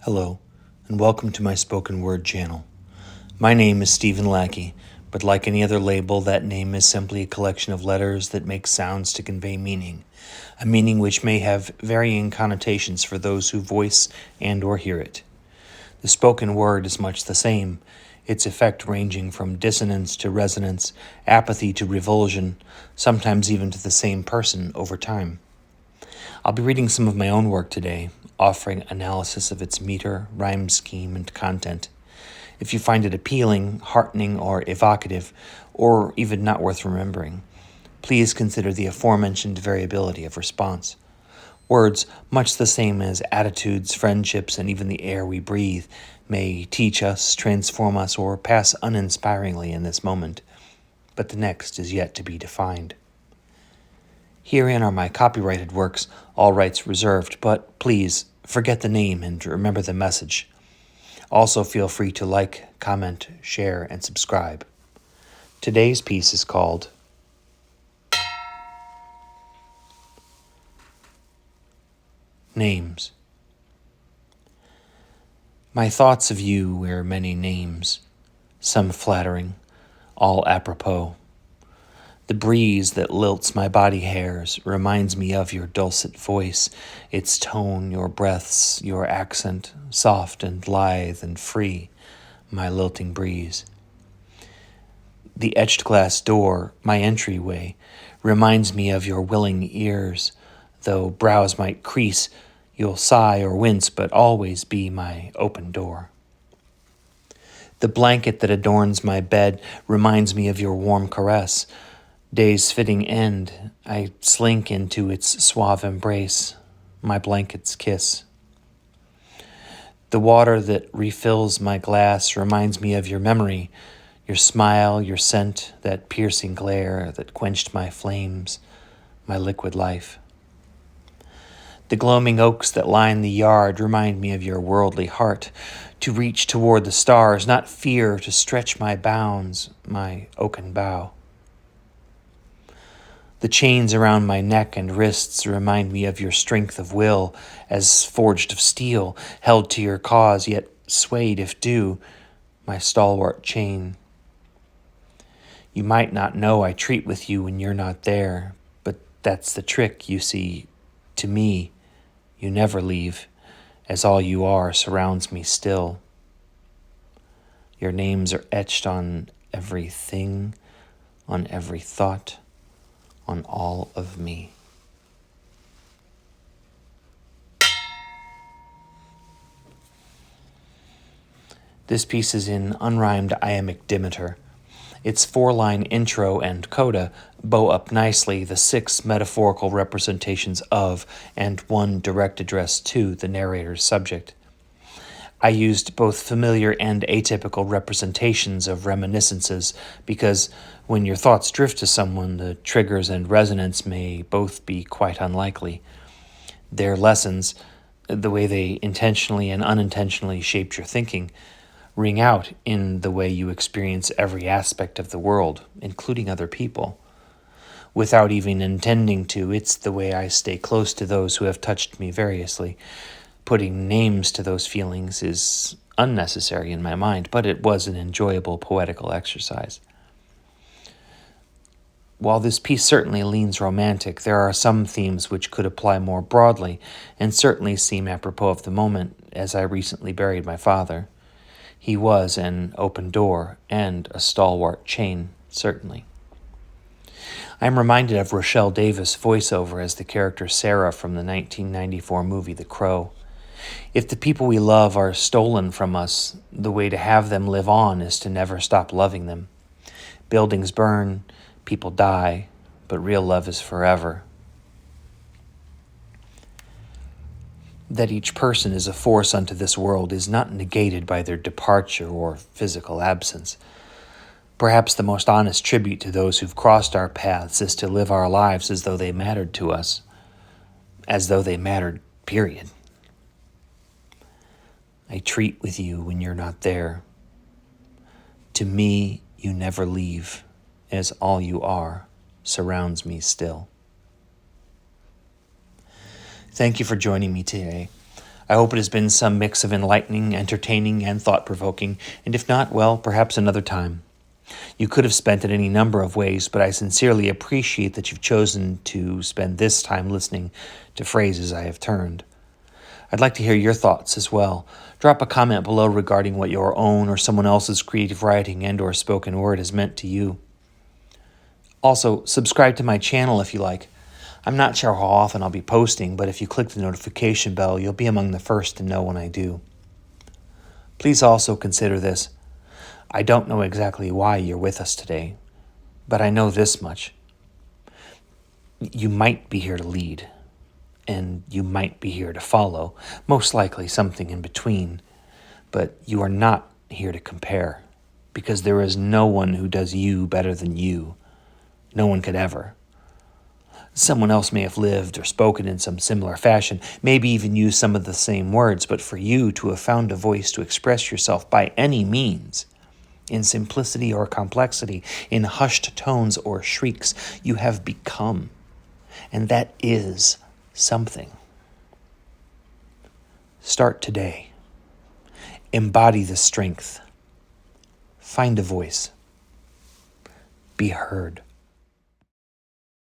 Hello, and welcome to my spoken word channel. My name is Stephen Lackey, but like any other label, that name is simply a collection of letters that make sounds to convey meaning, a meaning which may have varying connotations for those who voice and or hear it. The spoken word is much the same, its effect ranging from dissonance to resonance, apathy to revulsion, sometimes even to the same person over time. I'll be reading some of my own work today, offering analysis of its meter, rhyme scheme, and content. If you find it appealing, heartening, or evocative, or even not worth remembering, please consider the aforementioned variability of response. Words, much the same as attitudes, friendships, and even the air we breathe, may teach us, transform us, or pass uninspiringly in this moment, but the next is yet to be defined. Herein are my copyrighted works, all rights reserved, but please forget the name and remember the message. Also feel free to like, comment, share, and subscribe. Today's piece is called Names. My thoughts of you wear many names, some flattering, all apropos. The breeze that lilts my body hairs reminds me of your dulcet voice, its tone, your breaths, your accent, soft and lithe and free, my lilting breeze. The etched glass door, my entryway, reminds me of your willing ears. Though brows might crease, you'll sigh or wince, but always be my open door. The blanket that adorns my bed reminds me of your warm caress. Day's fitting end, I slink into its suave embrace, my blanket's kiss. The water that refills my glass reminds me of your memory, your smile, your scent, that piercing glare that quenched my flames, my liquid life. The gloaming oaks that line the yard remind me of your worldly heart, to reach toward the stars, not fear to stretch my bounds, my oaken bough. The chains around my neck and wrists remind me of your strength of will, as forged of steel, held to your cause, yet swayed if due, my stalwart chain. You might not know I treat with you when you're not there, but that's the trick, you see. To me, you never leave, as all you are surrounds me still. Your names are etched on everything, on every thought, on all of me. This piece is in unrhymed iambic dimeter. Its 4-line intro and coda bow up nicely the 6 metaphorical representations of and 1 direct address to the narrator's subject. I used both familiar and atypical representations of reminiscences because when your thoughts drift to someone, the triggers and resonance may both be quite unlikely. Their lessons, the way they intentionally and unintentionally shaped your thinking, ring out in the way you experience every aspect of the world, including other people. Without even intending to, it's the way I stay close to those who have touched me variously. Putting names to those feelings is unnecessary in my mind, but it was an enjoyable poetical exercise. While this piece certainly leans romantic, there are some themes which could apply more broadly and certainly seem apropos of the moment, as I recently buried my father. He was an open door and a stalwart chain, certainly. I am reminded of Rochelle Davis' voiceover as the character Sarah from the 1994 movie The Crow. If the people we love are stolen from us, the way to have them live on is to never stop loving them. Buildings burn, people die, but real love is forever. That each person is a force unto this world is not negated by their departure or physical absence. Perhaps the most honest tribute to those who've crossed our paths is to live our lives as though they mattered to us, as though they mattered, period. I treat with you when you're not there. To me, you never leave, as all you are surrounds me still. Thank you for joining me today. I hope it has been some mix of enlightening, entertaining, and thought-provoking, and if not, well, perhaps another time. You could have spent it any number of ways, but I sincerely appreciate that you've chosen to spend this time listening to phrases I have turned. I'd like to hear your thoughts as well. Drop a comment below regarding what your own or someone else's creative writing and/or spoken word has meant to you. Also, subscribe to my channel if you like. I'm not sure how often I'll be posting, but if you click the notification bell, you'll be among the first to know when I do. Please also consider this. I don't know exactly why you're with us today, but I know this much. You might be here to lead, and you might be here to follow, most likely something in between, but you are not here to compare, because there is no one who does you better than you. No one could ever. Someone else may have lived or spoken in some similar fashion, maybe even used some of the same words, but for you to have found a voice to express yourself by any means, in simplicity or complexity, in hushed tones or shrieks, you have become. And that is something. Start today. Embody the strength. Find a voice. Be heard.